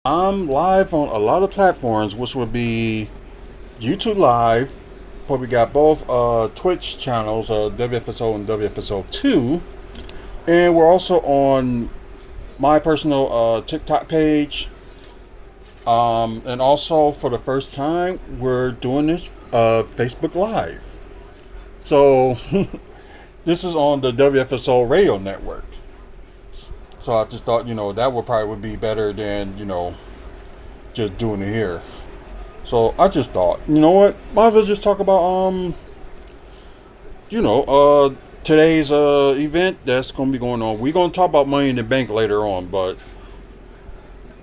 I'm live on a lot of platforms, which would be YouTube Live, but we got both Twitch channels, WFSO and WFSO 2, and we're also on my personal TikTok page. And also, for the first time, we're doing this Facebook Live. So, this is on the WFSO radio network. So I just thought, that would be better than, just doing it here. So I just thought, you know what? Might as well just talk about, today's event that's going to be going on. We're going to talk about Money in the Bank later on, but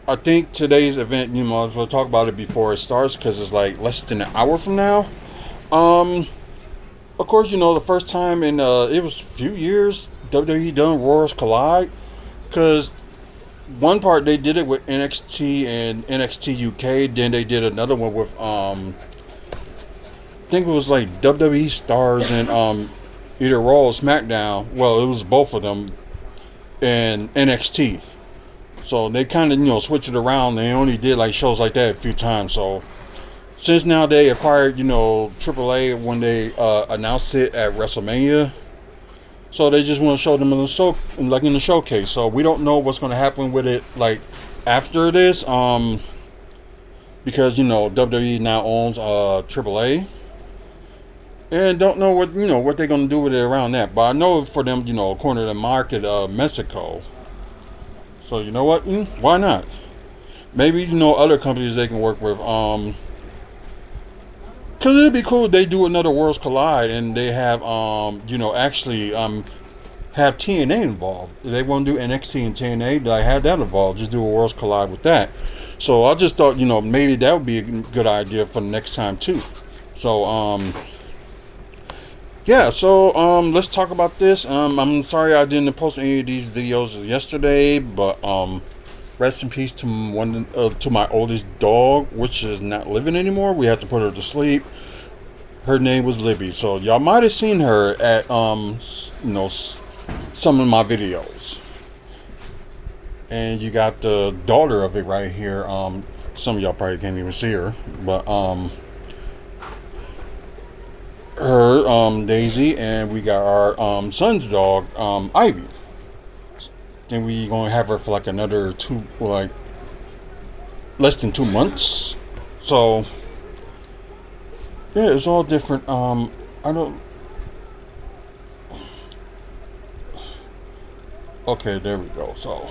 I think today's event, you might as well talk about it before it starts because it's like less than an hour from now. Of course, the first time in, it was a few years, WWE done Worlds Collide. Because one part they did it with NXT and NXT UK, then they did another one with I think it was like WWE stars and either Raw or SmackDown. Well, it was both of them and NXT. So they kind of switched it around. They only did like shows like that a few times. So since now they acquired AAA when they announced it at WrestleMania. So they just want to show them in the show, like in the showcase. So we don't know what's going to happen with it, like after this, because WWE now owns AAA, and don't know what they're going to do with it around that. But I know for them, according to the market, Mexico. So you know what? Why not? Maybe other companies they can work with. Cause it'd be cool if they do another Worlds Collide and they have actually have TNA involved. If they want to do NXT and TNA, they have that involved. Just do a Worlds Collide with that. So I just thought maybe that would be a good idea for the next time too. So yeah. So let's talk about this. I'm sorry I didn't post any of these videos yesterday, but rest in peace to my oldest dog, which is not living anymore. We had to put her to sleep. Her name was Libby, so y'all might have seen her at some of my videos. And you got the daughter of it right here. Some of y'all probably can't even see her, but her Daisy, and we got our son's dog Ivy. Then we gonna have her for like another less than 2 months. So yeah, it's all different. I don't. Okay, there we go. So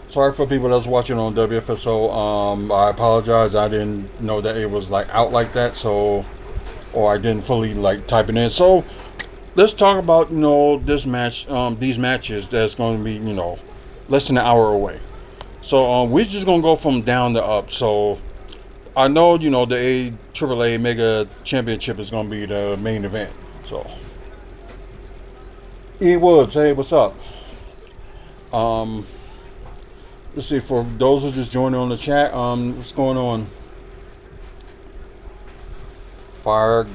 sorry for people that's watching on WFSO. I apologize. I didn't know that it was like out like that. So, or I didn't fully like type it in. So let's talk about this match, these matches that's going to be less than an hour away. So we're just gonna go from down to up. So I know the AAA Mega Championship is gonna be the main event. So E Woods, hey, what's up? Let's see, for those who just joined on the chat, what's going on? Fire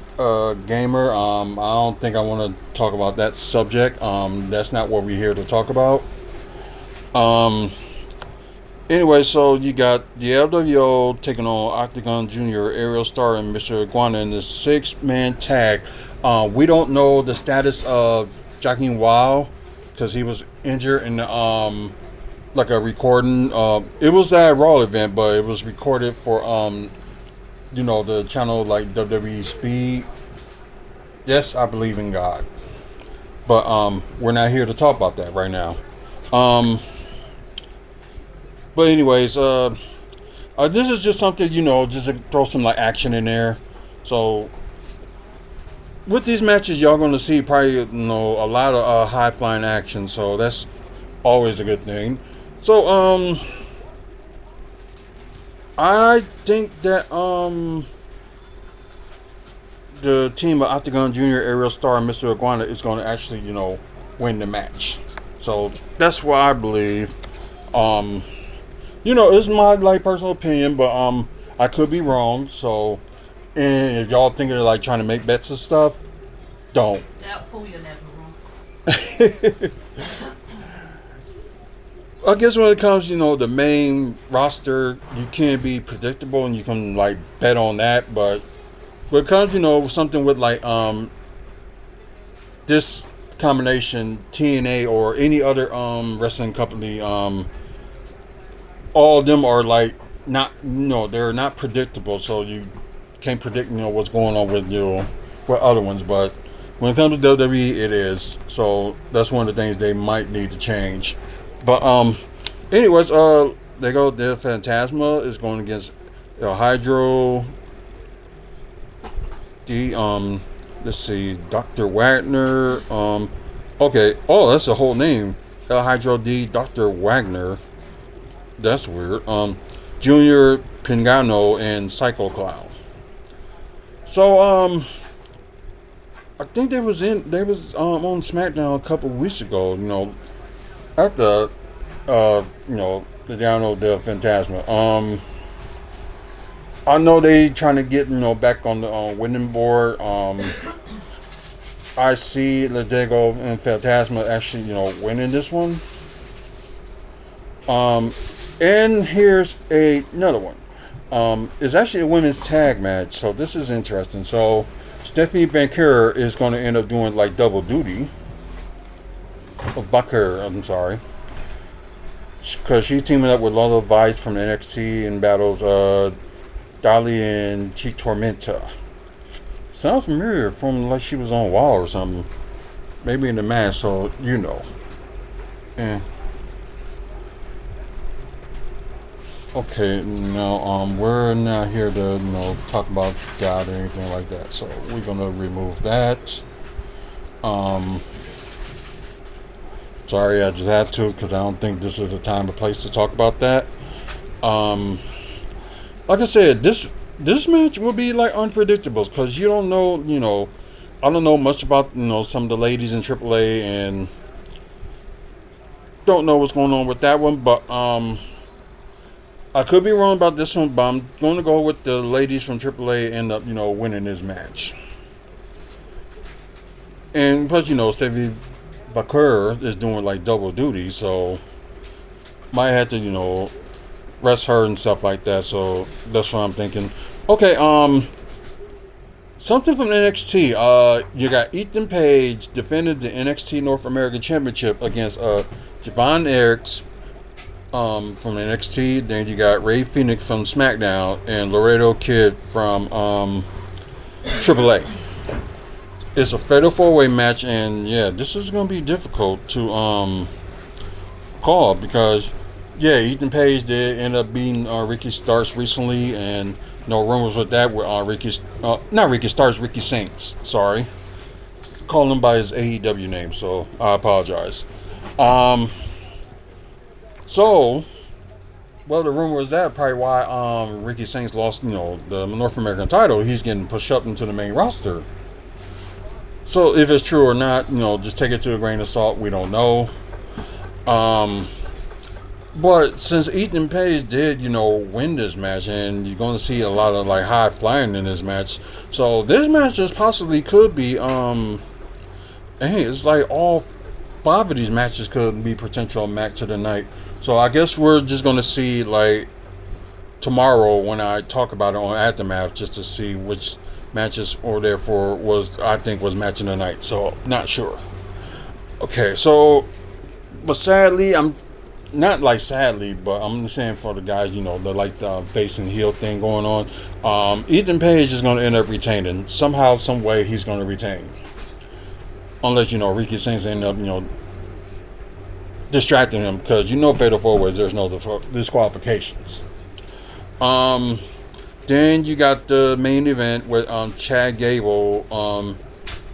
Gamer, I don't think I want to talk about that subject. That's not what we're here to talk about. Anyway, so you got the LWO taking on Octagon Jr., Ariel Star, and Mr. Iguana in the 6-man tag. We don't know the status of Joaquin Wild because he was injured in like a recording. It was at Raw event, but it was recorded for the channel like WWE Speed. Yes, I believe in God. But we're not here to talk about that right now. But anyways, this is just something, just to throw some like action in there. So with these matches, y'all gonna see probably a lot of high flying action. So that's always a good thing. So I think that the team of Octagon Jr., Ariel Star, and Mr. Iguana is going to actually, win the match. So that's what I believe. It's my like personal opinion, but I could be wrong. So, and if y'all thinking of like trying to make bets and stuff, don't. That fool, you're never wrong. I guess when it comes, the main roster, you can be predictable and you can like bet on that. But when it comes, something with like this combination, TNA or any other wrestling company, all of them are like not, they're not predictable. So you can't predict, what's going on with with other ones. But when it comes to WWE, it is. So that's one of the things they might need to change. But anyways, they go. The Phantasma is going against Hydro. Let's see, Dr. Wagner. Okay. Oh, that's the whole name. El Hydro D. Dr. Wagner. That's weird. Junior Pingano and Psycho Clown. So I think they was on SmackDown a couple of weeks ago. After the Down del Phantasma. I know they trying to get back on the winning board. I see Ladigo and Phantasma actually winning this one. And here's another one. It's actually a women's tag match, so this is interesting. So Stephanie Van Keur is going to end up doing like double duty. Baker, I'm sorry. Because she's teaming up with Lola Vice from NXT and battles Dali and Chi Tormenta. Sounds familiar from like she was on Wall or something. Maybe in the match, so Yeah. Okay, no, we're not here to talk about God or anything like that. So we're gonna remove that. Sorry, I just had to because I don't think this is the time or place to talk about that. Like I said, this match will be like unpredictable because you don't know. I don't know much about some of the ladies in AAA and don't know what's going on with that one, but I could be wrong about this one, but I'm going to go with the ladies from AAA end up winning this match. And plus Stevie Bakur is doing like double duty, so might have to rest her and stuff like that. So that's what I'm thinking. Okay, something from NXT. You got Ethan Page defended the NXT North American Championship against Javon Eriks from NXT. Then you got Ray Phoenix from SmackDown and Laredo Kid from AAA. It's a fatal 4-way match, and yeah, this is going to be difficult to call because Ethan Page did end up beating Ricky Starks recently, and no rumors with that with not Ricky Starks, Ricky Saints. Sorry, calling him by his AEW name, so I apologize. So, well, the rumor is that probably why Ricky Saints lost the North American title. He's getting pushed up into the main roster. So if it's true or not, just take it to a grain of salt. We don't know. But since Ethan Page did, win this match, and you're going to see a lot of like high flying in this match, so this match just possibly could be. It's like all 5 of these matches could be potential match of the night. So I guess we're just going to see like tomorrow when I talk about it on Aftermath, just to see which matches or therefore was match of the night. So not sure. Okay, so but sadly, I'm not like sadly, but I'm just saying for the guys, the like the face and heel thing going on. Ethan Page is going to end up retaining somehow, some way. He's going to retain, unless Ricky Saints end up distracting him because fatal 4-ways. There's no disqualifications. Then you got the main event with Chad Gable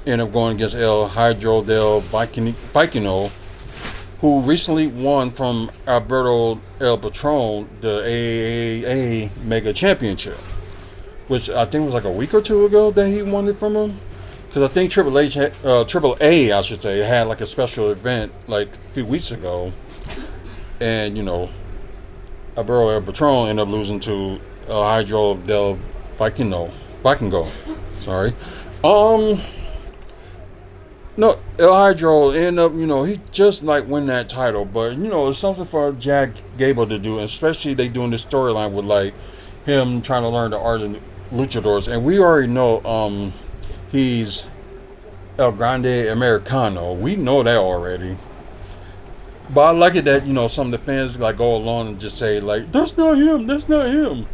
end up going against El Hydro del Vicino, who recently won from Alberto El Patron the AAA Mega Championship, which I think was like a week or two ago that he won it from him. Because I think AAA, I should say, had like a special event like a few weeks ago, and Alberto El Patron ended up losing to Hydro del Vikingo. Sorry. No, El Hydro ended up, he just like win that title, but it's something for Jack Gable to do, especially they doing this storyline with like him trying to learn the art of luchadors, and we already know he's El Grande Americano. We know that already. But I like it that some of the fans like go along and just say like that's not him, that's not him,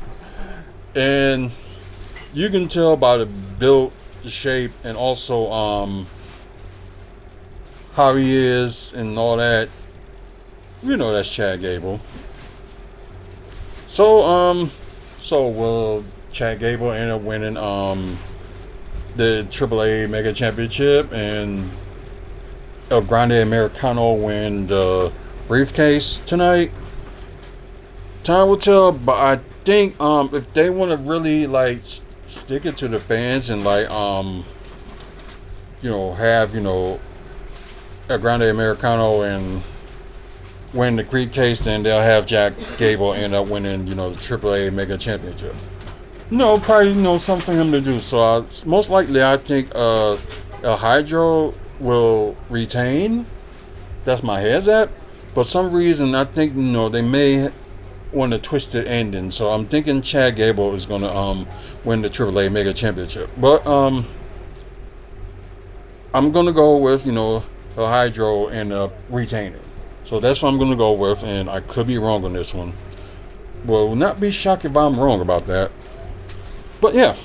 and you can tell by the build, the shape, and also how he is and all that. That's Chad Gable. So so will Chad Gable end up winning the AAA Mega Championship and El Grande Americano win the briefcase tonight? Time will tell, but I think if they want to really like stick it to the fans and like have El Grande Americano and win the briefcase, then they'll have Jack Gable end up winning the AAA Mega Championship. No, probably something for him to do. So most likely, I think El Hydro will retain. That's my head's at. But some reason I think they may want to twist the ending. So I'm thinking Chad Gable is gonna win the AAA Mega Championship. But I'm gonna go with El Hydro and retaining. So that's what I'm gonna go with, and I could be wrong on this one. Will not be shocked if I'm wrong about that. But yeah.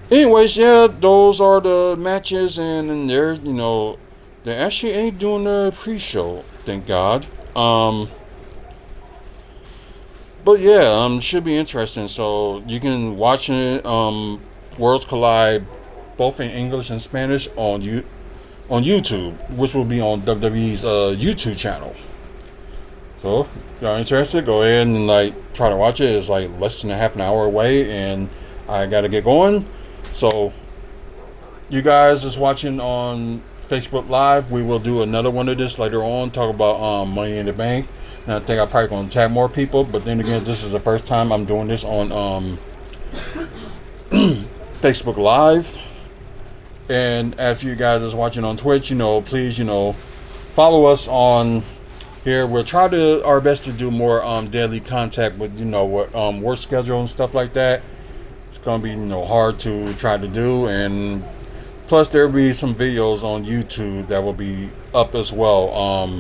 Anyways, yeah, those are the matches, and there's they actually ain't doing the pre-show, thank God. But yeah, should be interesting. So you can watch it, Worlds Collide, both in English and Spanish on YouTube, which will be on WWE's YouTube channel. So if you're interested, go ahead and like try to watch it. It's like less than a half an hour away, and I gotta get going. So you guys is watching on Facebook Live. We will do another one of this later on. Talk about Money in the Bank, and I think I'm probably gonna tag more people. But then again, this is the first time I'm doing this on Facebook Live. And as you guys is watching on Twitch, please follow us on here. We'll try our best to do more daily contact with what work schedule and stuff like that. It's gonna be hard to try to do, and plus there'll be some videos on YouTube that will be up as well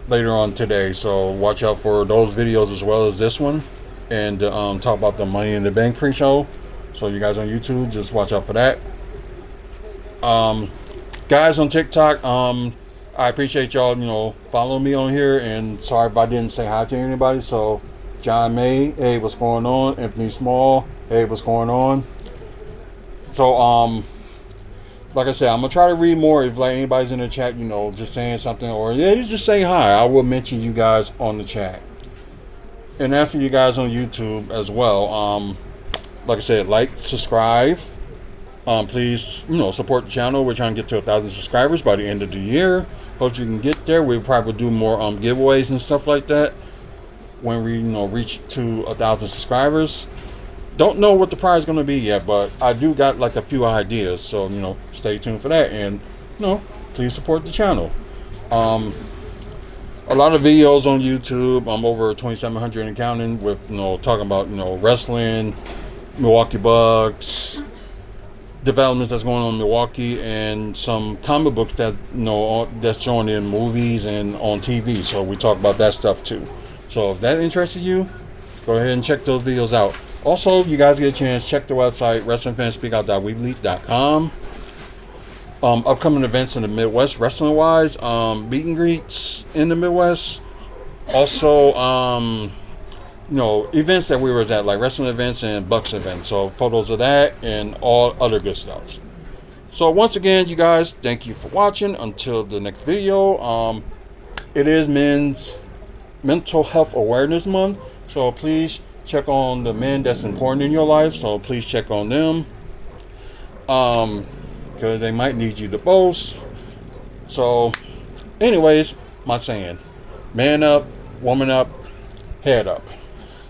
later on today. So watch out for those videos as well as this one, and talk about the Money in the Bank pre-show. So you guys on YouTube, just watch out for that. Guys on TikTok, I appreciate y'all, following me on here, and sorry if I didn't say hi to anybody. So John May, hey, what's going on? Anthony Small, hey, what's going on? So like I said, I'm gonna try to read more if like anybody's in the chat, just saying something, or just say hi. I will mention you guys on the chat. And after you guys on YouTube as well, like I said, like, subscribe. Please, support the channel. We're trying to get to 1,000 subscribers by the end of the year. Hope you can get there. We'll probably do more giveaways and stuff like that when we, reach to 1,000 subscribers. Don't know what the prize is going to be yet, but I do got like a few ideas. So, stay tuned for that. And, please support the channel. A lot of videos on YouTube. I'm over 2,700 and counting with, talking about, wrestling, Milwaukee Bucks, developments that's going on in Milwaukee, and some comic books that that's showing in movies and on TV. So we talk about that stuff too. So if that interested you, go ahead and check those videos out. Also, you guys get a chance, check the website WrestlingFansSpeakout.weebly.com. Upcoming events in the Midwest, wrestling wise, meet and greets in the Midwest. Also, events that we were at, like wrestling events and Bucks events. So photos of that and all other good stuff. So once again, you guys, thank you for watching. Until the next video, it is Men's Mental Health Awareness Month. So please check on the men that's important in your life. So please check on them, because they might need you the most. So anyways, my saying, man up, woman up, head up.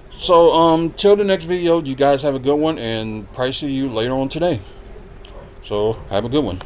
So, till the next video, you guys have a good one, and probably see you later on today. So, have a good one.